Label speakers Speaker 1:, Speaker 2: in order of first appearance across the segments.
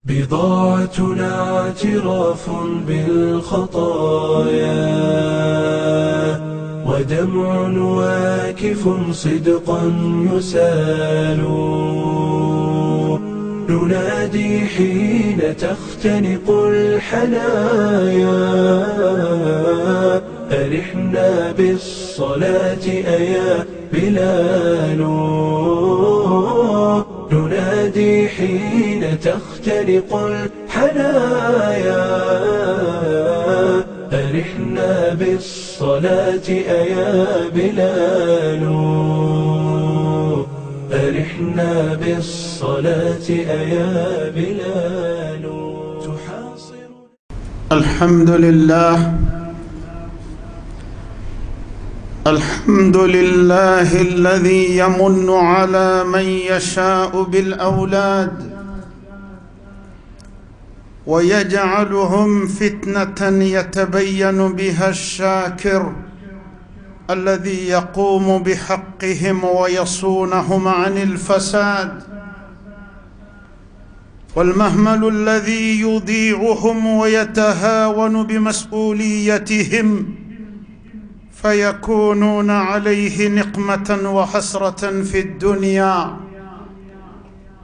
Speaker 1: بضاعتنا اعتراف بالخطايا ودمع واكف صدقا يسال. ننادي حين تختنق الحنايا أرحنا بالصلاة أيا بلال. ننادي حين تختنق الحنايا أرحنا بالصلاة أيا بلال. أرحنا بالصلاة أيا بلال. تحاصر
Speaker 2: الحمد لله الذي يمن على من يشاء بالأولاد ويجعلهم فتنة يتبين بها الشاكر الذي يقوم بحقهم ويصونهم عن الفساد، والمهمل الذي يضيعهم ويتهاون بمسؤوليتهم فيكونون عليه نقمة وحسرة في الدنيا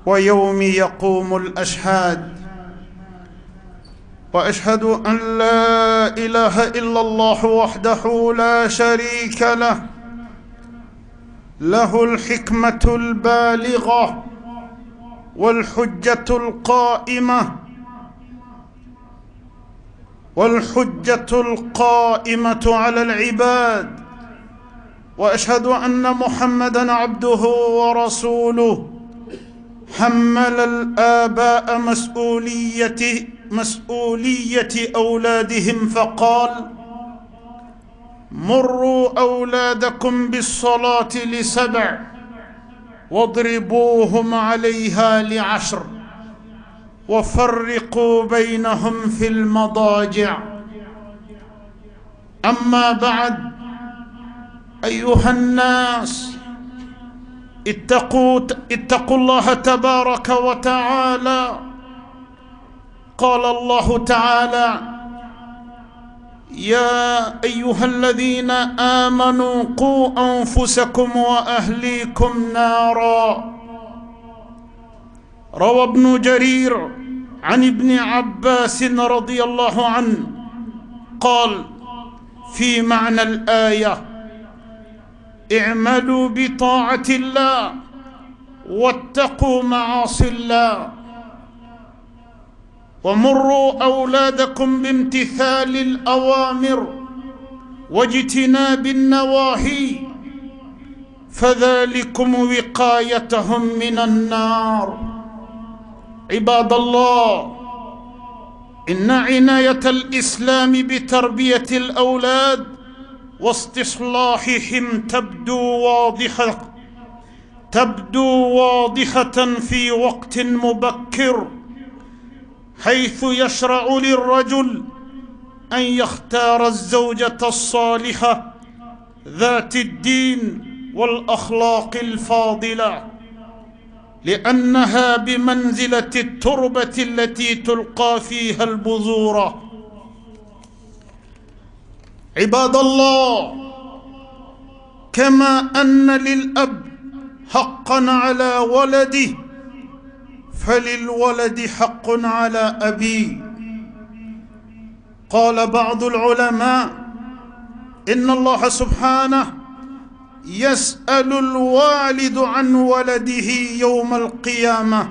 Speaker 2: ويوم يقوم الأشهاد. وأشهد أن لا إله إلا الله وحده لا شريك له، له الحكمة البالغة والحجة القائمة على العباد. وأشهد أن محمدًا عبده ورسوله حمل الآباء مسؤولية أولادهم فقال: مروا أولادكم بالصلاة ل7 واضربوهم عليها ل10 وفرقوا بينهم في المضاجع. أما بعد، أيها الناس، اتقوا الله تبارك وتعالى. قال الله تعالى: يا أيها الذين آمنوا قوا أنفسكم وأهليكم نارا. روى ابن جرير عن ابن عباس رضي الله عنه قال في معنى الآية: اعملوا بطاعة الله واتقوا معاصي الله، ومروا أولادكم بامتثال الأوامر واجتناب النواهي، فذلكم وقايتهم من النار. عباد الله، إن عناية الإسلام بتربية الأولاد واستصلاحهم تبدو واضحة في وقت مبكر، حيث يشرع للرجل أن يختار الزوجة الصالحة ذات الدين والأخلاق الفاضلة، لأنها بمنزلة التربة التي تلقى فيها البذور. عباد الله، كما أن للأب حقا على ولده فللولد حق على أبيه. قال بعض العلماء: إن الله سبحانه يسأل الوالد عن ولده يوم القيامة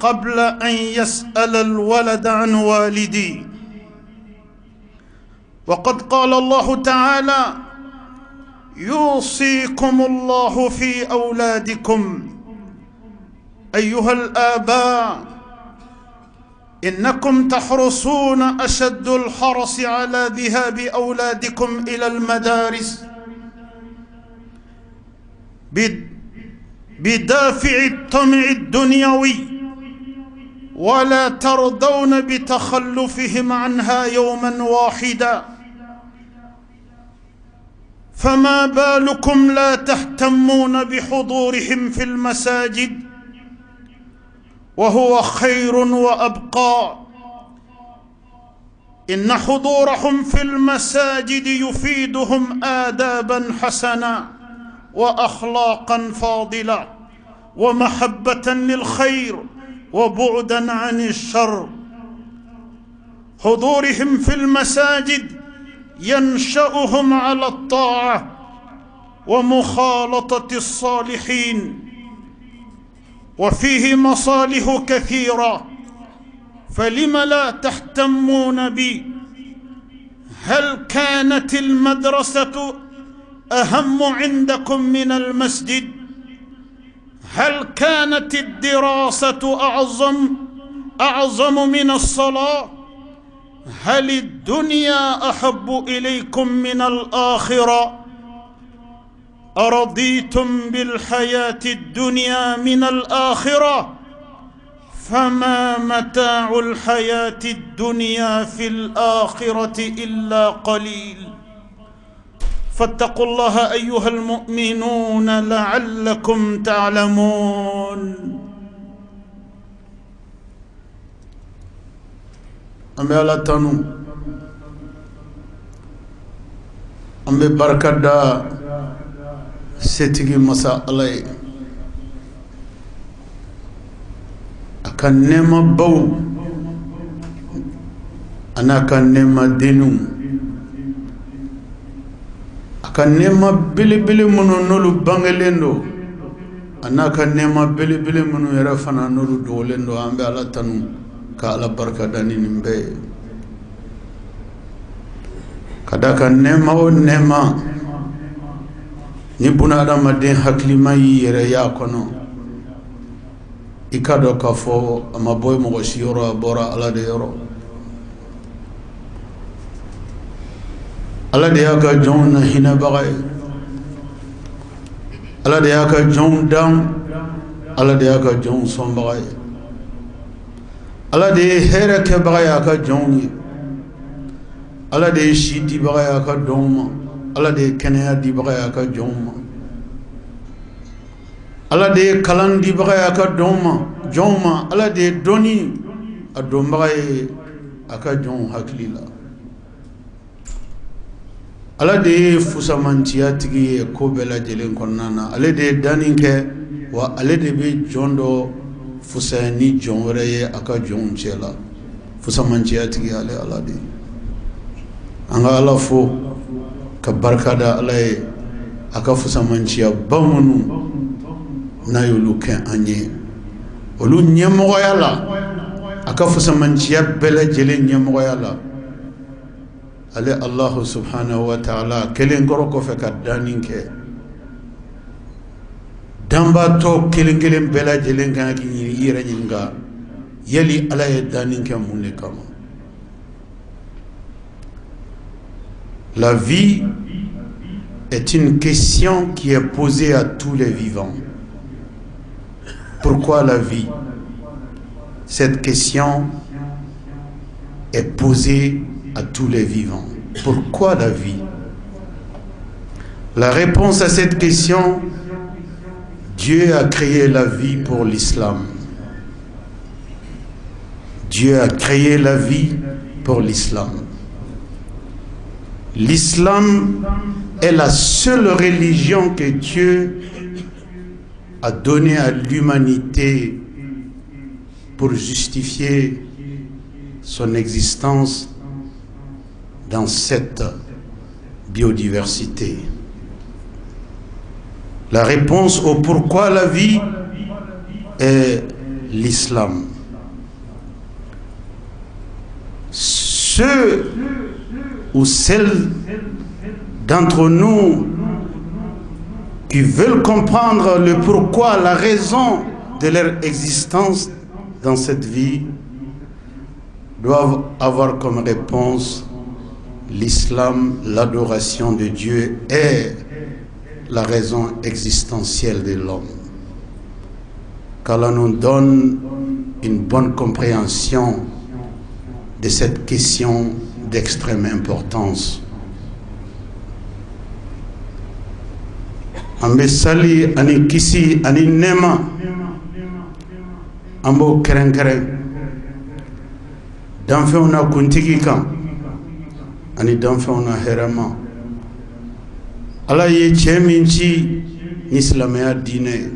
Speaker 2: قبل أن يسأل الولد عن والده. وقد قال الله تعالى: يوصيكم الله في أولادكم. أيها الآباء، إنكم تحرصون أشد الحرص على ذهاب أولادكم إلى المدارس بدافع الطمع الدنيوي، ولا ترضون بتخلفهم عنها يوما واحدا، فما بالكم لا تهتمون بحضورهم في المساجد وهو خير وأبقى. إن حضورهم في المساجد يفيدهم آدابا حسنة وأخلاقا فاضلة ومحبة للخير وبعدا عن الشر. حضورهم في المساجد ينشأهم على الطاعة ومخالطة الصالحين، وفيه مصالح كثيرة، فلم لا تهتمون بي؟ هل كانت المدرسة أهم عندكم من المسجد؟ هل كانت الدراسة أعظم من الصلاة؟ هل الدنيا أحب إليكم من الآخرة؟ أرضيتم بالحياة الدنيا من الآخرة؟ فما متاع الحياة الدنيا في الآخرة إلا قليل. فاتقوا الله أيها المؤمنون لعلكم تعلمون. أمي الله تنو أمي بركة دا setigi masa Allah ye a ka nɛɛma baw a n'a ka nɛɛma denniw, a ka nɛɛma belebele minnu n'olu bangelen don, a n'a ka nɛɛma belebele minnu yɛrɛ fana n'olu dogolen don. An bɛ Ala tanu ka Ala barika da ni nin bɛɛ ye. Ka da ka nɛɛma o nɛɛma ni buna adamaden hakilima y'i yɛrɛ y'a kɔnɔ, i ka dɔn k'a fɔ a ma bɔ mɔgɔ si yɔrɔ, a bɔra Ala de yɔrɔ. Ala de y'a ka jɔnw na hinɛbaga ye, Ala de y'a ka jɔnw dan, Ala de y'a ka jɔnw sɔnbaga ye, Ala de ye hɛrɛ kɛbaga ye a ka jɔnw ye, Ala de ye si dibaga ye a ka dɔnw ma, Ala de ye kɛnɛya dibaga ye a ka jɔnw ma, Ala de ye kalan dibaga ye a ka jɔnw ma, Ala de ye dɔnni a dɔnbaga ye a ka jɔnw hakili la, Ala de ye fusamantiya tigi ye ko bɛɛ lajɛlen kɔnɔna na. Ale de ye danni kɛ, wa ale de bɛ jɔn dɔ fusaya ni jɔn wɛrɛ ye a ka jɔnw cɛ la. Fusamantiya tigi ale Ala de ye. An ka Ala fo ka barika da Ala ye a ka fusamanciya ba minnu n'a y'olu kɛ an ye, olu ɲɛmɔgɔya la, a ka fusamanciya bɛɛ lajɛlen ɲɛmɔgɔya la, ale Allahu subhanahu wa ta'ala kelen kɔrɔ kɔfɛ ka danni kɛ, danbaatɔ kelen kelen bɛɛ lajɛlen kan k'i ɲini i yɛrɛ ɲininka yali Ala ye danni kɛ mun de kama? La vie est une question qui est posée à tous les vivants. Pourquoi la vie? Cette question est posée à tous les vivants. Pourquoi la vie? La réponse à cette question, Dieu a créé la vie pour l'islam. Dieu a créé la vie pour l'islam. L'islam est la seule religion que Dieu a donnée à l'humanité pour justifier son existence dans cette biodiversité. La réponse au pourquoi la vie est l'islam. Ceux ou celles d'entre nous qui veulent comprendre le pourquoi, la raison de leur existence dans cette vie, doivent avoir comme réponse l'islam, l'adoration de Dieu est la raison existentielle de l'homme. Qu'Allah nous donne une bonne compréhension de cette question d'extrême importance. An bɛ sali ani kisi ani nɛɛma ambo keren danfewna kuntigi kan ani danfewna herama ala ye cɛ min ci ni silamɛya diinɛ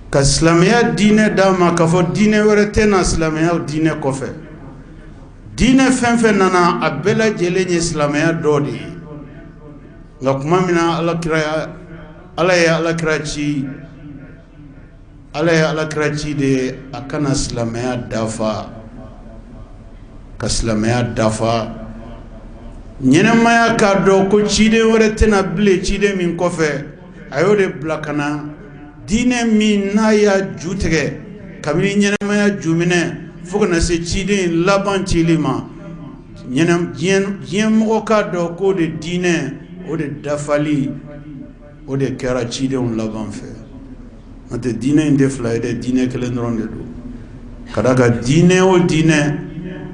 Speaker 2: ka silamɛya diinɛ d'a ma k'a fɔ diinɛ wɛrɛ tɛ na silamɛya diinɛ kɔfɛ diinɛ fɛn fɛn nana a bɛɛ lajɛlen ye silamɛya dɔ de ye nka kuma min na ala ye alakira ci de a kana silamɛya dafa ka silamɛya dafa ɲɛnɛmaya k'a dɔn ko ciden wɛrɛ tɛna bilen ciden min kɔfɛ a y'o de bila ka na diinɛ min n'a y'a ju tigɛ kabini ɲɛnɛmaya ju minɛ fo kana se ciden laban cili ma diɲɛ mɔgɔ k'a dɔn k'o de diinɛ o de dafali o de kɛra cidenw laban fɛ n'o tɛ diinɛ in tɛ fila ye dɛ diinɛ kelen dɔrɔn de don ka d'a kan diinɛ o diinɛ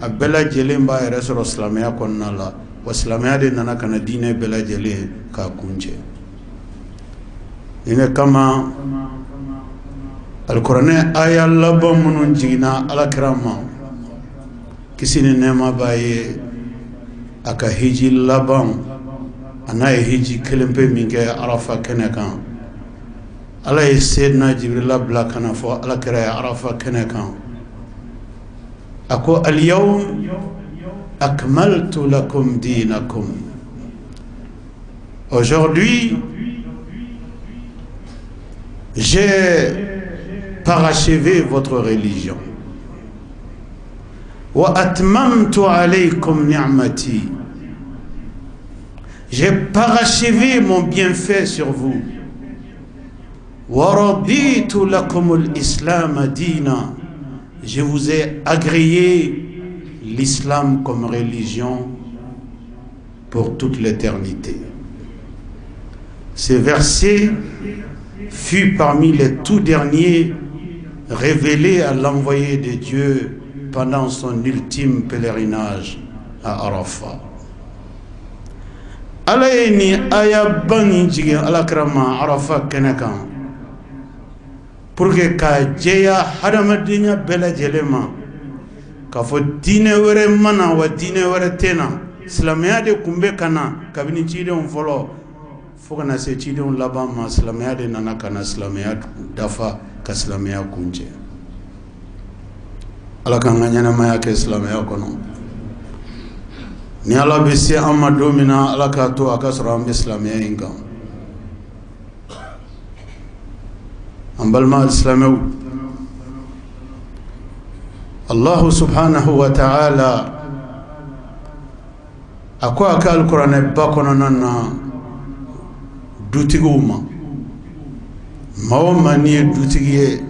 Speaker 2: a bɛɛ lajɛlen b'a yɛrɛ sɔrɔ silamɛya kɔnɔna la wa silamɛya de nana ka na diinɛ bɛɛ lajɛlen k'a kuncɛ nin de kama alikuranɛ aya laban minnu jiginna alakira ma kisi ni nɛɛma b'a ye a ka hiji laban a n'a ye hiji kelen pe min kɛ arafa kɛnɛ kan ala ye seyidina jibirila bila ka na fɔ alakira ye arafa kɛnɛ kan a ko aliyawm akmaltu lakum dinakum. Aujourd'hui, j'ai parachevé votre religion. Wa atmamtu alaykum ni'mati. J'ai parachevé mon bienfait sur vous. Wa raditu lakum al-islam dina. Je vous ai agréé l'islam comme religion pour toute l'éternité. Ce verset fut parmi les tout derniers révélés à l'envoyé de Dieu pendant son ultime pèlerinage à Arafat. Alayni aya bani jigi alakrama Arafat kenekan pour que ka jeya hadamadenya bela jelema ka fo dine wɛrɛ mana wa dine wɛrɛ tena silamɛya de kunbe kana kabini cidenw fɔlɔ fo kana se cidenw laban ma silamɛya de nana kana silamɛya dafa ka silamɛya kuncɛ ala k'an ka ɲɛnamaya kɛ silamɛya kɔnɔ ni ala bɛ se an ma don min na ala k'a to a ka sɔrɔ an bɛ silamɛya in kan an balima silamɛw Allah subhanahu wa ta'ala a ko a ka alikuranɛ ba kɔnɔna na dutigiw ma maa o maa n'i ye dutigi ye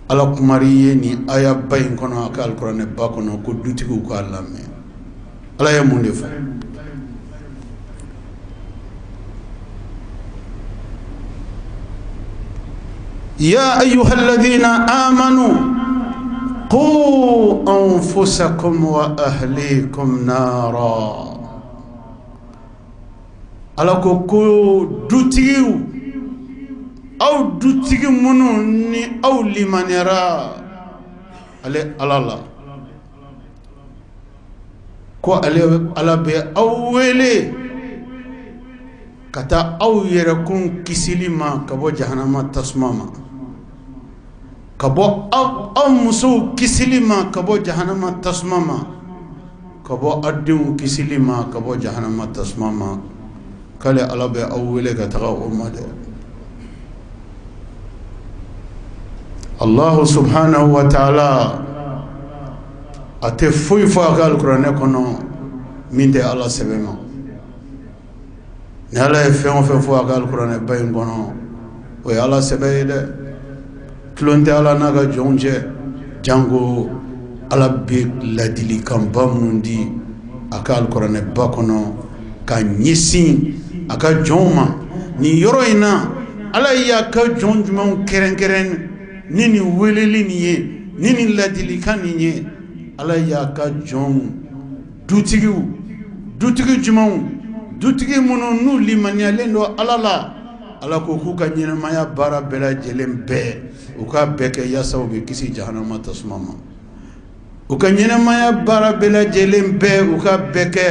Speaker 2: ala kumari ye ni aya ba in kɔnɔ a ka alikuranɛ ba kɔnɔ ko dutigiw k'a lamɛn ala ye mun de fɔ ya ayyuhalladhina amanu قوا أنفسكم وأهليكم نارا ala ko dutigiw aw dutigi minnu ni aw limaniyara ale ala la ko ale ala bɛ aw wele ka taa aw yɛrɛkun kisili ma ka bɔ jahanama tasuma ma ka bɔ aw musow kisili ma ka bɔ jahanama tasuma ma ka bɔ aw denw kisili ma ka bɔ jahanama tasuma ma k'ale ala bɛ aw wele ka taga o ma dɛ Allah subhanahu wa ta'ala a tɛ foyi fɔ a ka alikuranɛ kɔnɔ min tɛ ala sɛbɛn ma ni ala ye fɛn o fɛn fɔ a ka alikuranɛ ba in kɔnɔ o ye ala sɛbɛn ye dɛ tulon tɛ ala n'a ka jɔnw cɛ jango ala bɛ ladilikanba minnu di a ka alikuranɛ ba kɔnɔ ka ɲɛsin a ka jɔnw ma nin yɔrɔ in na ala y'a ka jɔn jumɛnw kɛrɛnkɛrɛn ni nin weleli nin ye ni nin ladilikan nin ye ala y'a ka jɔnw dutigi jumɛnw dutigi minnu n'u limaniyalen don ala la ala ko k'u ka ɲɛnamaya baara bɛɛ lajɛlen bɛɛ u k'a bɛɛ kɛ yaasa u bɛ kisi jahanama tasuma ma u ka ɲɛnamaya baara bɛɛ lajɛlen bɛɛ u k'a bɛɛ kɛ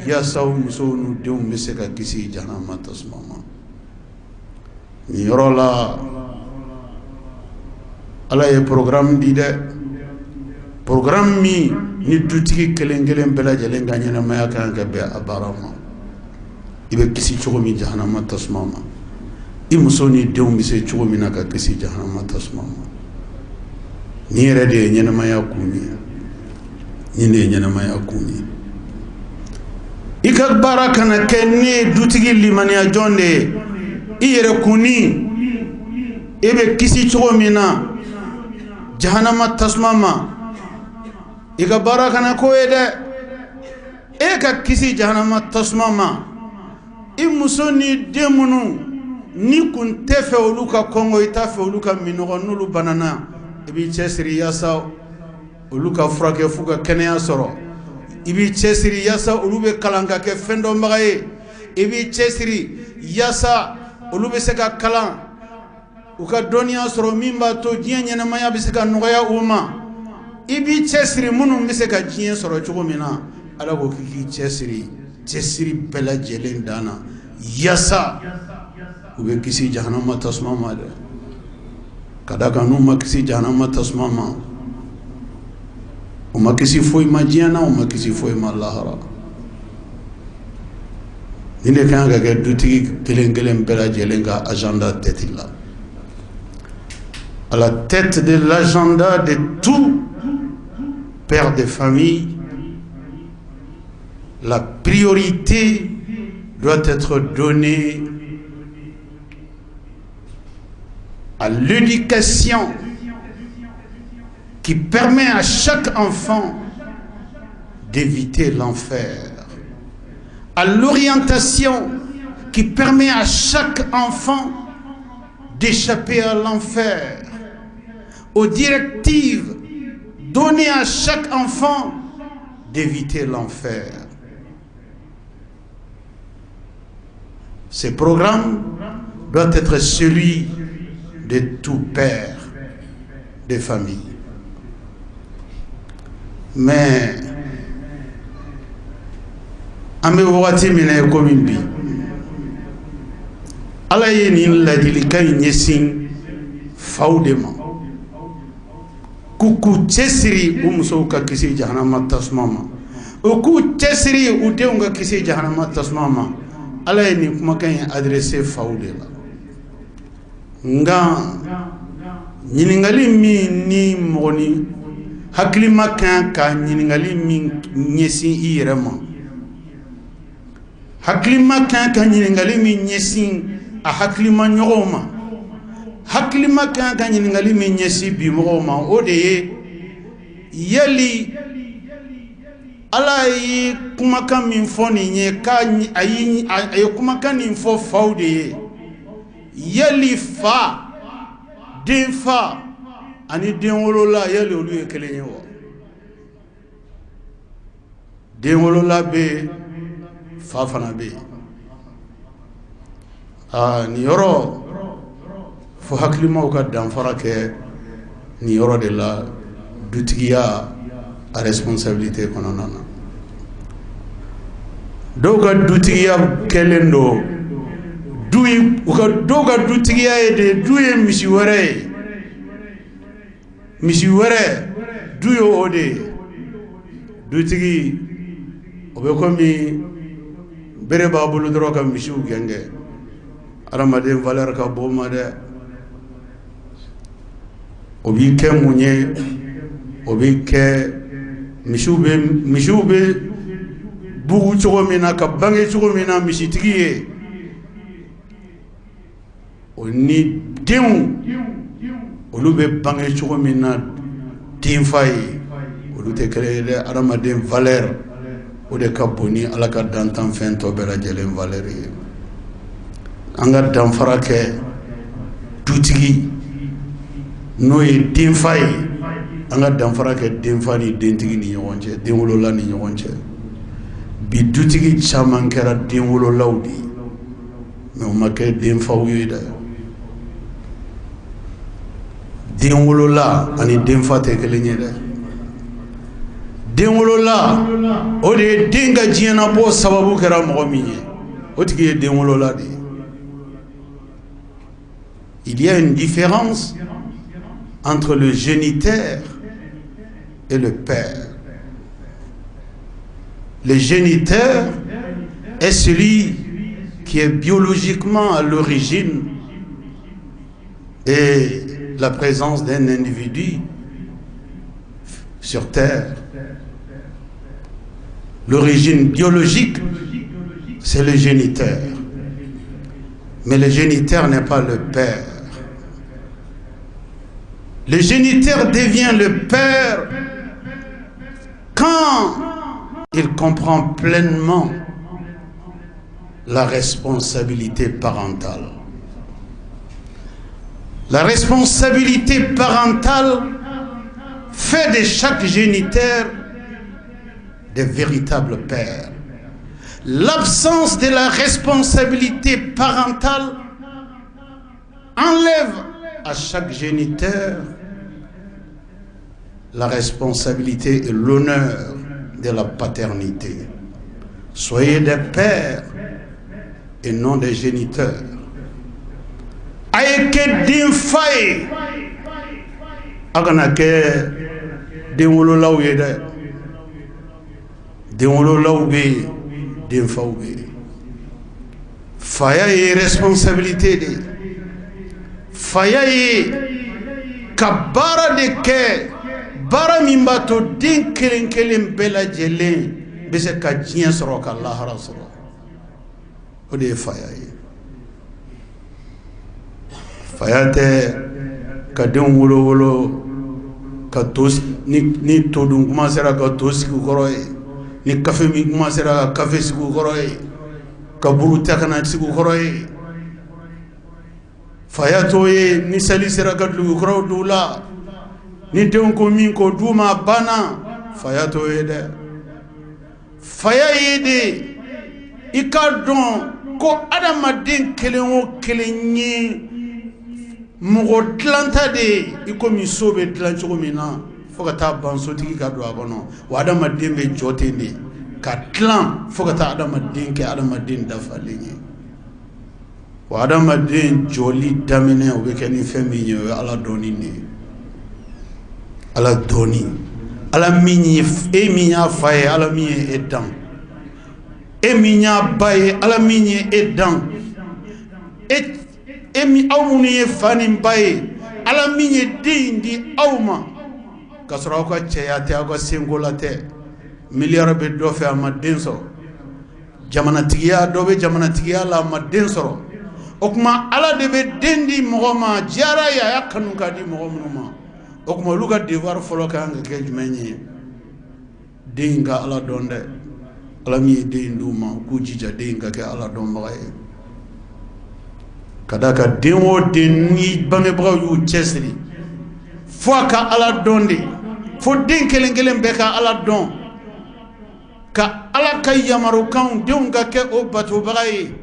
Speaker 2: yaasa u musow n'u denw bɛ se ka kisi jahanama tasuma ma nin yɔrɔ la ala ye programme di dɛ programme min ni dutigi kelen kelen bɛɛ lajɛlen ka ɲɛnamaya kan ka bɛn a baara ma i bɛ kisi cogo min jahanama tasuma ma i muso ni denw bɛ se cogo min na ka kisi jahanama tasuma ma ni yɛrɛ de ye ɲɛnamaya kun ye ni de ye ɲɛnamaya kun ye i ka baara kana kɛ ne ye dutigi limaniya jɔn de ye i yɛrɛ kunni e bɛ kisi cogo min na jahanama tasuma ma i ka baara kana ko ye dɛ e ka kisi jahanama tasuma ma i muso ni den minnu ni kun tɛ fɛ olu ka kɔngɔ i t'a fɛ olu ka minɔgɔ n'olu banana i b'i cɛsiri yaasa olu ka furakɛ f'u ka kɛnɛya sɔrɔ i b'i cɛsiri yaasa olu bɛ kalan ka kɛ fɛn dɔnbaga ye i b'i cɛsiri yaasa olu bɛ se ka kalan u ka dɔnniya sɔrɔ min b'a to diɲɛ ɲɛnamaya bɛ se ka nɔgɔya u ma i b'i cɛsiri minnu bɛ se ka diɲɛ sɔrɔ cogo min na ala ko k'i cɛsiri cɛsiri bɛɛ lajɛlen dan na yaasa u bɛ kisi jahanama tasuma ma dɛ ka da kan n'u ma kisi jahanama tasuma ma u ma kisi foyi ma diɲɛ na u ma kisi foyi ma lahara nin de kan ka kɛ dutigi kelen kelen bɛɛ lajɛlen ka agenda tête la à la tête de l'agenda de tout père de famille la priorité doit être donnée à l'éducation qui permet à chaque enfant d'éviter l'enfer, à l'orientation qui permet à chaque enfant d'échapper à l'enfer, aux directives données à chaque enfant d'éviter l'enfer. Ce programme doit être celui de tout père de famille. Mais an bɛ wagati min na komi bi ala ye nin ladilikan in ɲɛsin faw de ma k'u cɛsiri u musow ka kisi jahanama tasuma ma u k'u cɛsiri u denw ka kisi jahanama tasuma ma ala ye nin kumakan in adressé faw de la nka ɲininkali min ni mɔgɔni hakilima kan ka ɲininkali min ɲɛsin i yɛrɛ ma hakilima kan ka ɲininkali min ɲɛsin a hakilima ɲɔgɔnw ma hakilima kan ka ɲininkali min ɲɛsin bi mɔgɔw ma o de ye yali ala ye kumakan min fɔ nin ye a ye kumakan nin fɔ faw de ye yali fa den fa ani den wolola yali olu ye kelen ye wa den wolola bɛ fa fana bɛ nin yɔrɔ fo hakilimaw ka danfara kɛ nin yɔrɔ de la dutigiya a responsabilité kɔnɔna na dɔw ka dutigiya kɛlen don dɔw ka dutigiya ye de du ye misi wɛrɛ ye misi wɛrɛ du ye o de ye dutigi o bɛ komi bere b'a bolo dɔrɔn ka misiw gɛngɛ adamaden valeur ka bon ma dɛ o b'i kɛ mun ye o b'i kɛ misiw bɛ bugu cogo min na ka bange cogo min na misitigi ye o ni denw olu bɛ bange cogo min na denfa ye olu tɛ kelen ye dɛ adamaden valeur o de ka bon ni ala ka dantan fɛn tɔ bɛɛ lajɛlen valeur ye an ka danfara kɛ dutigi n'o ye denfa ye an ka danfara kɛ denfa ni dentigi ni ɲɔgɔn cɛ den wolola ni ɲɔgɔn cɛ bi dutigi caman kɛra den wololaw de ye mais on m'a créé den faw yi da den wolola ani den fa te kelen ye da den wolola o de den ga jiena bo sababu kɛra mɔgɔ min ye o tigi ye den wolola de. Il y a une différence entre le géniteur et le père. Le géniteur est celui qui est biologiquement à l'origine et la présence d'un individu sur terre. L'origine biologique, c'est le géniteur. Mais le géniteur n'est pas le père. Le géniteur devient le père quand il comprend pleinement la responsabilité parentale. La responsabilité parentale fait de chaque géniteur de véritables pères. L'absence de la responsabilité parentale enlève à chaque géniteur la responsabilité et l'honneur de la paternité. Soyez des pères et non des géniteurs. Ayeke din faye agana ke den wololaw ye de den wololaw be den faw be faya ye responsabilité de faya ye ka baara de kɛ baara min b'a to den kelen kelen bɛɛ lajɛlen bɛ se ka diɲɛ sɔrɔ ka lahara sɔrɔ o de ye faya ye. Faya tɛ ka den wolo wolo ka to ni to dun commencera ka to sigi u kɔrɔ ye ni kafe min commencera ka kafe sigi u kɔrɔ ye ka buru ta kana sigi u kɔrɔ ye. Faya t'o ye ni seli sera ka dugu kɔrɔw du la ni denw ko min ko du ma banna faya t'o ye dɛ. Faya ye de i ka dɔn ko adamaden kelen o kelen ye mɔgɔ dilanta de ye i komi so bɛ dilan cogo min na fo ka taa ban sotigi ka don a kɔnɔ wa adamaden bɛ jɔ ten de ka dilan fo ka taa adamaden kɛ adamaden dafalen ye. Wa adamaden jɔli daminɛ o bɛ kɛ ni fɛn min ye o ye ala dɔɔni de ye. Ala dɔɔni ala min ye e min y'a fa ye ala min ye e dan e min y'a ba ye ala min ye e dan e min aw minnu ye fa ni ba ye ala min ye den di aw ma ka sɔrɔ aw ka cɛya tɛ aw ka senko la tɛ miliyari bɛ dɔ fɛ a ma den sɔrɔ jamanatigiya dɔ bɛ jamanatigiya la a ma den sɔrɔ o kuma ala de bɛ den di mɔgɔ ma diyara ye a y'a kanu ka di mɔgɔ minnu ma o kuma olu ka devoir fɔlɔ ka kan ka kɛ jumɛn ye den ka ala dɔn dɛ ala min ye den d'u ma k'u jija den ka kɛ ala dɔnbaga ye ka da ka den o den ni bangebagaw y'u cɛsiri fo a ka ala dɔn de fo den kelen kelen bɛɛ ka ala dɔn ka ala ka yamarukanw denw ka kɛ o batobaga ye.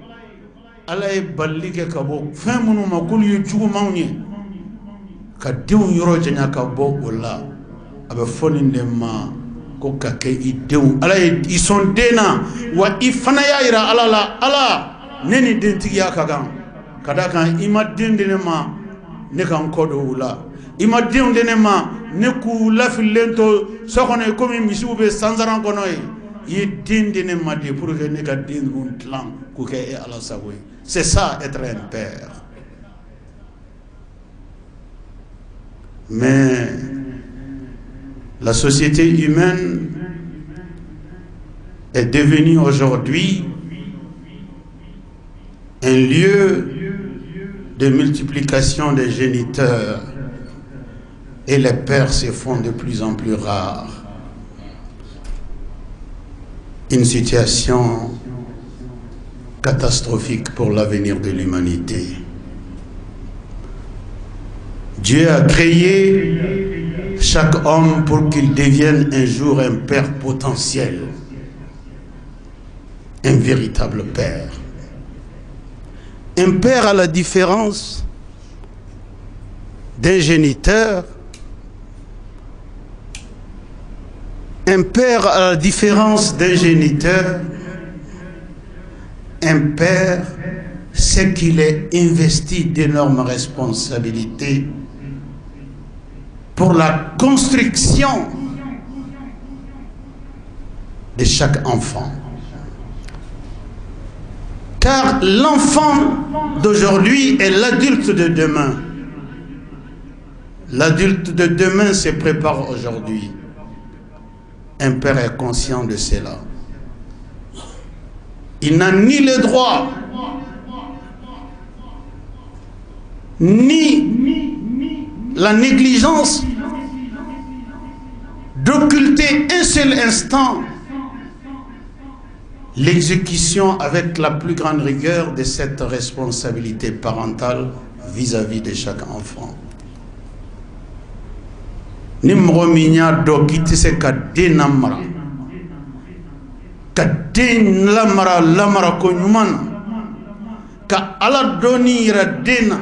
Speaker 2: Ala ye balili kɛ ka bɔ fɛn minnu ma k'olu ye jugumanw ye ka denw yɔrɔ janya ka bɔ o la a bɛ fɔ nin de ma ko ka kɛ i denw ala ye i sɔn den na wa i fana y'a yira ala la ala ne ni dentigiya ka kan ka da kan i ma den di ne ma ne ka n kɔ don u la i ma denw di ne ma ne k'u lafililen to so kɔnɔ komi misiw bɛ sansaran kɔnɔ ye i ye den di ne ma de pour que ne ka den ninnu dilan k'u kɛ e ala sago ye. C'est ça être un père. Mais la société humaine est devenue aujourd'hui un lieu de multiplication des géniteurs et les pères se font de plus en plus rares. Une situation catastrophique pour l'avenir de l'humanité. Dieu a créé chaque homme pour qu'il devienne un jour un père potentiel, un véritable père. Un père, à la différence d'un géniteur, un père, à la différence d'un géniteur, un père sait qu'il est investi d'énormes responsabilités pour la construction de chaque enfant. Car l'enfant d'aujourd'hui est l'adulte de demain. L'adulte de demain se prépare aujourd'hui. Un père est conscient de cela. Il n'a ni le droit, ni la négligence d'occulter un seul instant l'exécution avec la plus grande rigueur de cette responsabilité parentale vis-à-vis de chaque enfant. Ni mɔgɔ min y'a dɔn k'i tɛ se ka den lamara, ka den lamara ko ɲuman na, ka Ala dɔnni yira den na,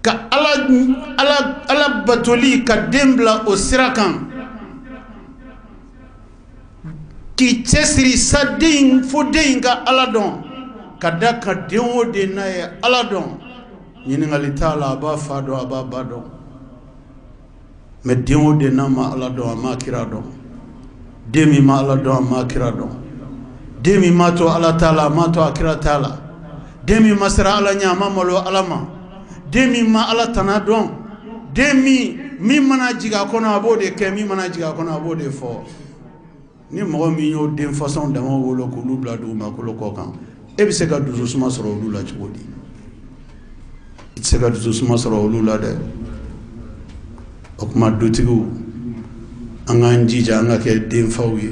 Speaker 2: ka Ala batoli ka den bila o sira kan, k'i cɛsiri sa den fo den ka Ala dɔn, ka da ka den o den n'a ye Ala dɔn, ɲininkali t'a la, a b'a fa dɔn, a b'a ba dɔn. Mais den o den n'a ma Ala dɔn, a ma kira dɔn. Den min ma Ala dɔn, a ma kira dɔn. Den min ma to Ala t'a la, a ma to a kira t'a la. Den min ma siran Ala ɲɛ, a ma malo Ala ma. Den min ma Ala tana dɔn. Den min mana jigin a kɔnɔ, a b'o de kɛ, min mana jigin a kɔnɔ, a b'o de fɔ. Ni mɔgɔ min y'o den façon dama wolo k'olu bila dugumakolo kɔ kan, e bɛ se ka dususuma sɔrɔ olu la cogo di? I tɛ se ka dususuma sɔrɔ olu la dɛ. O kuma dutigiw, an k'an jija an ka kɛ denfaw ye,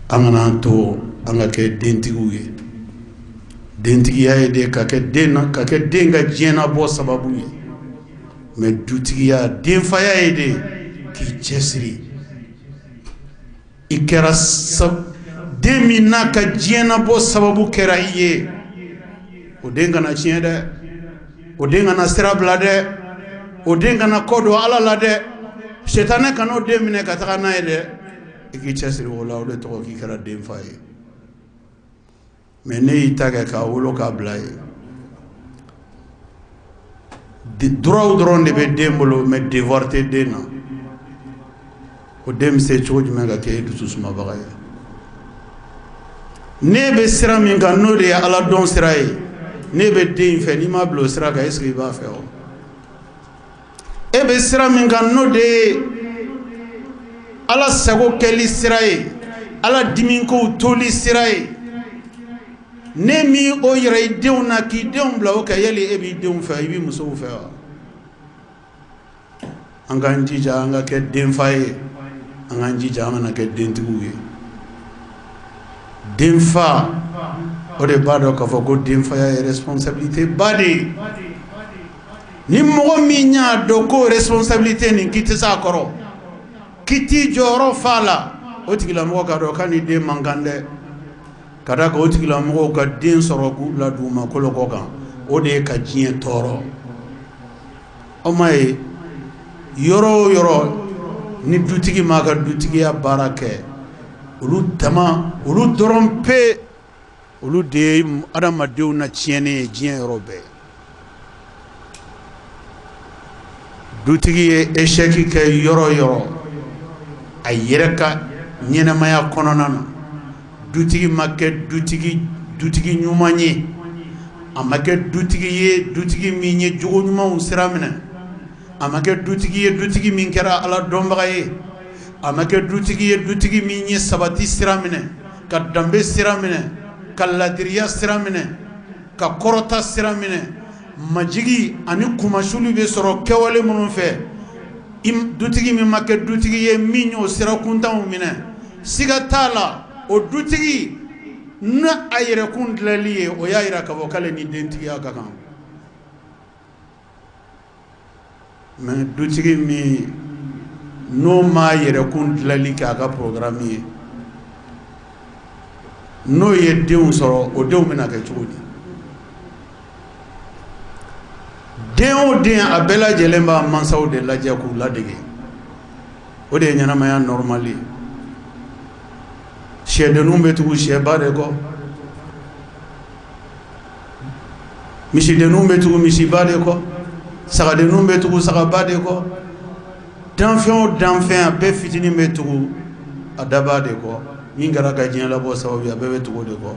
Speaker 2: an kana to an ka kɛ dentigiw ye. Dentigiya ye de ka kɛ den ka diɲɛnabɔ sababu ye, mais dutigiya denfaya ye de k'i cɛsiri. I kɛra den min n'a ka diɲɛnabɔ sababu kɛra i ye, o den kana tiɲɛ dɛ, o den kana sira bila dɛ, o den kana kɔ don Ala la dɛ, setanɛ kana o den minɛ ka taga n'a ye dɛ. I k'i cɛsiri o la, o de tɔgɔ k'i kɛra denfa ye. Mais ne y'i ta kɛ k'a wolo k'a bila ye, droit dɔrɔn de bɛ den bolo, mais devoir tɛ den na. O den bɛ se cogo jumɛn ka kɛ e dususumabaga ye? Ne bɛ sira min kan n'o de ye Ala dɔn sira ye, ne bɛ den in fɛ, n'i ma bila o sira kan, est-ce que i b'a fɛ o? E bɛ sira min kan n'o de ye Ala sago kɛli sira ye, Ala dimikow toli sira ye, ne mi o yira i denw na k'i denw bila o kan, yali e b'i denw fɛ, i b'i musow fɛ wa? An k'an jija an ka kɛ denfa ye, an k'an jija an kana kɛ dentigiw ye. Denfa, o de b'a dɔn k'a fɔ ko denfaya ye responsabilité ba de ye. Ni mɔgɔ min y'a dɔn ko responsabilité nin k'i tɛ se a kɔrɔ, k'i t'i jɔyɔrɔ fa la, o tigilamɔgɔ k'a dɔn k'a ni den man kan dɛ. Ka da kan o tigilamɔgɔw ka den sɔrɔ k'u bila dugumakolo kɔ kan, o de ye ka diɲɛ tɔɔrɔ. O ma ye yɔrɔ o yɔrɔ ni dutigi m'a ka dutigiya baara kɛ, olu dɔrɔn pe, olu de ye adamadenw na tiɲɛni ye diɲɛ yɔrɔ bɛɛ. Dutigi ye échec kɛ yɔrɔ yɔrɔ a yɛrɛ ka ɲɛnamaya kɔnɔna na, dutigi ma kɛ dutigi ɲuman ye, a ma kɛ dutigi ye dutigi min ye jogo ɲumanw sira minɛ, a ma kɛ dutigi ye dutigi min kɛra Ala dɔnbaga ye, a ma kɛ dutigi ye dutigi min ye sabati sira minɛ, ka danbe sira minɛ, ka ladiriya sira minɛ, ka kɔrɔta sira minɛ. Majigi ani kumasulu bɛ sɔrɔ kɛwale minnu fɛ, dutigi min ma kɛ dutigi ye min y'o sira kuntanw minɛ, siga t'a la o dutigi n'a a yɛrɛkun dilanli ye, o y'a jira k'a fɔ k'ale ni dentigiya ka kan. Mais dutigi min n'o ma yɛrɛkun dilanli kɛ a ka programme ye, n'o ye denw sɔrɔ o denw bɛna kɛ cogo di den o den a bɛɛ lajɛlen b'a mansaw de lajɛ k'u ladege o de ye ɲɛnamaya normal ye sɛdenninw bɛ tugu sɛba de kɔ misidenninw bɛ tugu misiba de kɔ sagadenninw bɛ tugu sagaba de kɔ danfɛn o danfɛn a bɛɛ fitinin bɛ tugu a daba de kɔ min kɛra ka diɲɛ labɔ sababu ye a bɛɛ bɛ tugu o de kɔ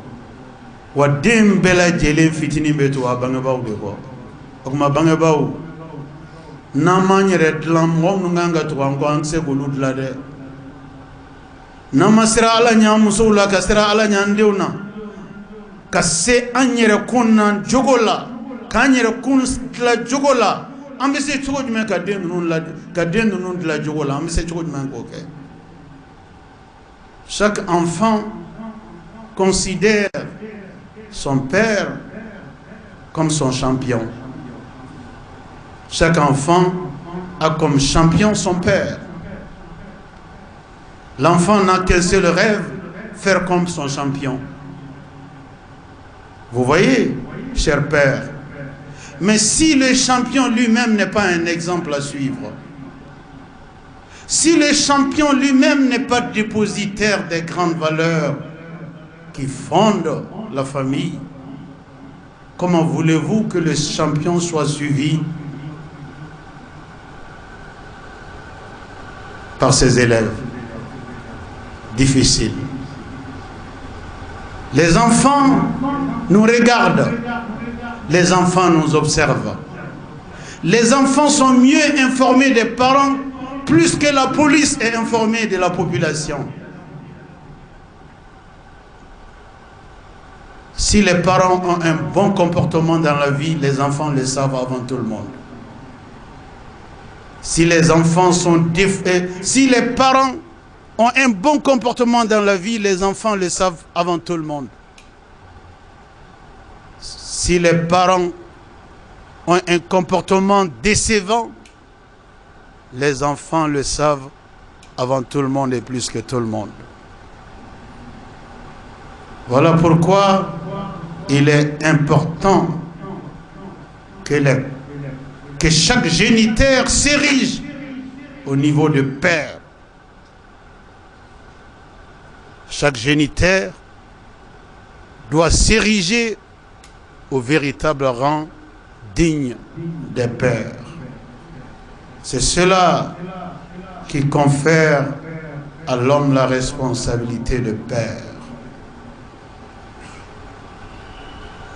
Speaker 2: wa den bɛɛ lajɛlen fitinin bɛ tugu a bangebaaw de kɔ o tuma bangebaaw n'an m'an yɛrɛ dilan mɔgɔ minnu kan ka tugu an kɔ an tɛ se k'olu dilan dɛ n'an ma siran Ala ɲɛ an musow la ka siran Ala ɲɛ an denw na ka se an yɛrɛ kun na jogo la k'an yɛrɛ kun dilan jogo la an bɛ se cogo jumɛn ka den ninnu dilan jogo la an bɛ se cogo jumɛn k'o kɛ chaque enfant considère son père comme son champion. Chaque enfant a comme champion son père. L'enfant n'a qu'un seul rêve, faire comme son champion. Vous voyez, cher père, mais si le champion lui-même n'est pas un exemple à suivre, si le champion lui-même n'est pas dépositaire des grandes valeurs qui fondent la famille, comment voulez-vous que le champion soit suivi par ses élèves? Difficile. Les enfants nous regardent, les enfants nous observent. Les enfants sont mieux informés des parents plus que la police est informée de la population. Si les parents ont un bon comportement dans la vie, les enfants le savent avant tout le monde. Si les enfants sont si les parents ont un bon comportement dans la vie, les enfants le savent avant tout le monde. Si les parents ont un comportement décevant, les enfants le savent avant tout le monde et plus que tout le monde. Voilà pourquoi il est important que chaque géniteur s'érige au niveau de père. Chaque géniteur doit s'ériger au véritable rang digne des pères. C'est cela qui confère à l'homme la responsabilité de père.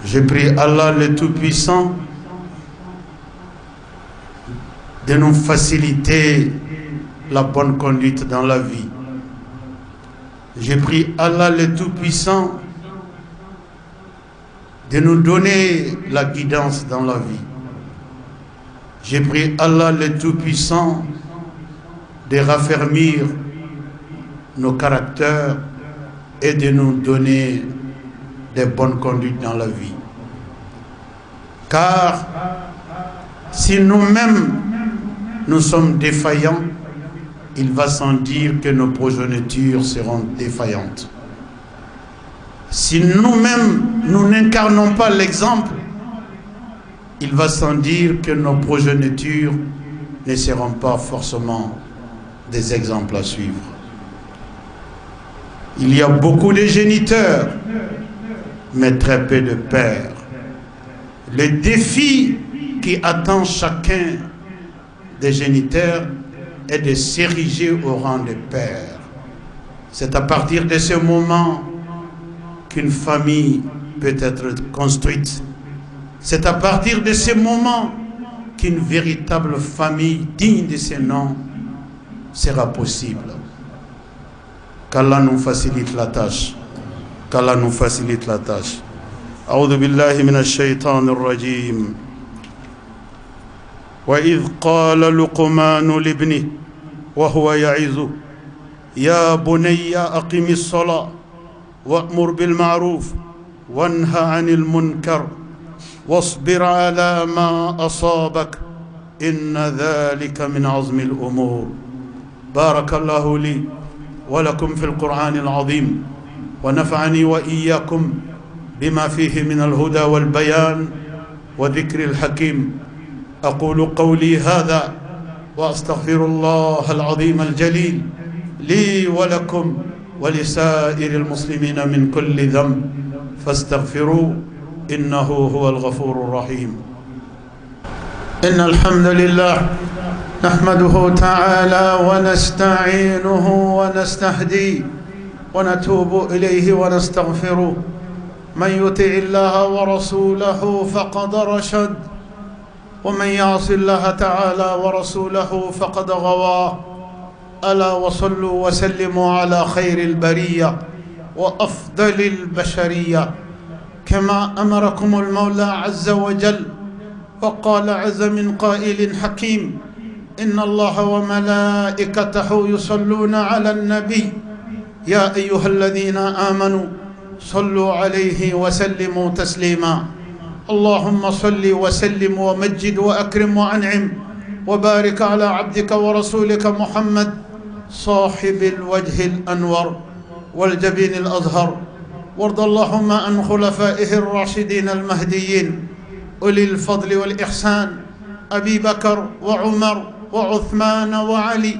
Speaker 2: Je prie Allah le Tout-Puissant de nous faciliter la bonne conduite dans la vie. Je prie Allah le Tout-Puissant de nous donner la guidance dans la vie. Je prie Allah le Tout-Puissant de raffermir nos caractères et de nous donner des bonnes conduites dans la vie. Car si nous-mêmes nous sommes défaillants, il va sans dire que nos progénitures seront défaillantes. Si nous-mêmes nous n'incarnons pas l'exemple, il va sans dire que nos progénitures ne seront pas forcément des exemples à suivre. Il y a beaucoup de géniteurs, mais très peu de pères. Le défi qui attend chacun des géniteurs est de s'ériger au rang de père. C'est à partir de ce moment qu'une famille peut être construite. C'est à partir de ce moment qu'une véritable famille digne de ce nom sera possible. Qu'Allah nous facilite la tâche. Qu'Allah nous facilite la tâche. أعوذ بالله من الشيطان الرجيم. وإذ قال لقمان لابنه وهو يعظه يا بني أقم الصلاة وأمر بالمعروف وانهى عن المنكر واصبر على ما أصابك إن ذلك من عزم الأمور. بارك الله لي ولكم في القرآن العظيم ونفعني وإياكم بما فيه من الهدى والبيان وذكر الحكيم. أقول قولي هذا وأستغفر الله العظيم الجليل لي ولكم ولسائر المسلمين من كل ذنب فاستغفروا إنه هو الغفور الرحيم. إن الحمد لله نحمده تعالى ونستعينه ونستهديه ونتوب إليه ونستغفره. من يطع الله ورسوله فقد رشد، ومن يعص الله تعالى ورسوله فقد غوى. ألا وصلوا وسلموا على خير البرية وأفضل البشرية، كما أمركم المولى عز وجل. وقال عز من قائل حكيم: إن الله وملائكته يصلون على النبي يا أيها الذين آمنوا صلوا عليه وسلموا تسليما. اللهم صل وسلم ومجد وأكرم وأنعم وبارك على عبدك ورسولك محمد صاحب الوجه الأنور والجبين الأزهر. وارض اللهم عن خلفائه الراشدين المهديين أولي الفضل والإحسان، أبي بكر وعمر وعثمان وعلي.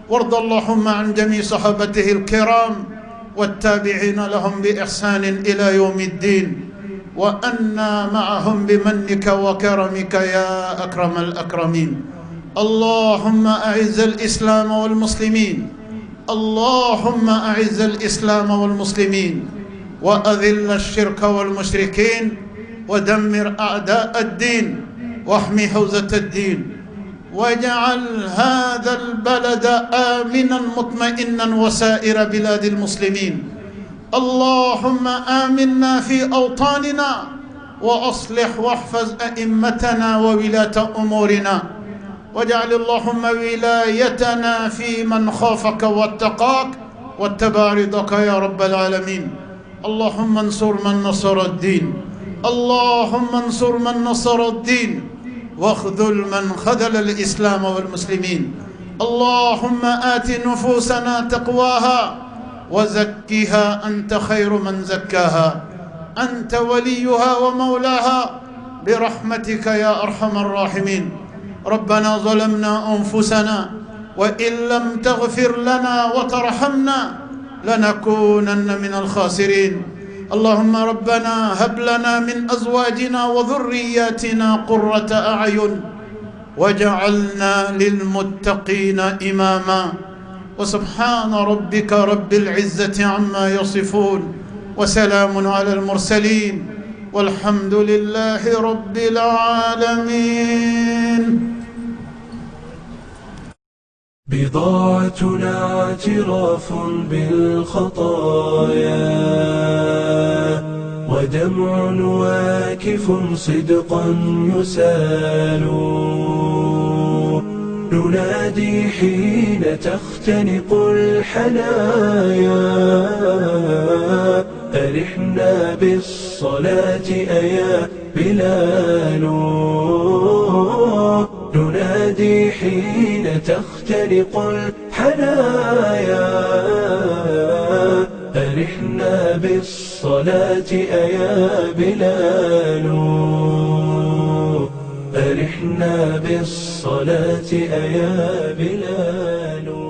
Speaker 2: وارض اللهم عن جميع صحابته الكرام والتابعين لهم بإحسان إلى يوم الدين، وأنا معهم بمنك وكرمك يا أكرم الأكرمين. اللهم أعز الإسلام والمسلمين، اللهم أعز الإسلام والمسلمين، وأذل الشرك والمشركين، ودمر أعداء الدين، واحمي حوزة الدين، واجعل هذا البلد آمنا مطمئنا وسائر بلاد المسلمين. اللهم آمنا في أوطاننا، وأصلح واحفظ أئمتنا وولاة أمورنا، واجعل اللهم ولايتنا في من خافك واتقاك واتبع رضاك يا رب العالمين. اللهم انصر من نصر الدين، اللهم انصر من نصر الدين، واخذل من خذل الإسلام والمسلمين. اللهم آت نفوسنا تقواها وزكها أنت خير من زكاها، أنت وليها ومولاها برحمتك يا أرحم الراحمين. ربنا ظلمنا أنفسنا وإن لم تغفر لنا وترحمنا لنكونن من الخاسرين. اللهم ربنا هب لنا من أزواجنا وذرياتنا قرة أعين واجعلنا للمتقين إماما. وسبحان ربك رب العزة عما يصفون، وسلام على المرسلين، والحمد لله رب العالمين.
Speaker 1: بضاعتنا اعتراف بالخطايا، ودمع واكف صدقا يسال. ننادي حين تختنق الحنايا، أرحنا بالصلاة أيا بلال. ننادي حين تختنق الحنايا، أرحنا بالصلاة أيا بلال. أرحنا بالصلاة أيا بلال.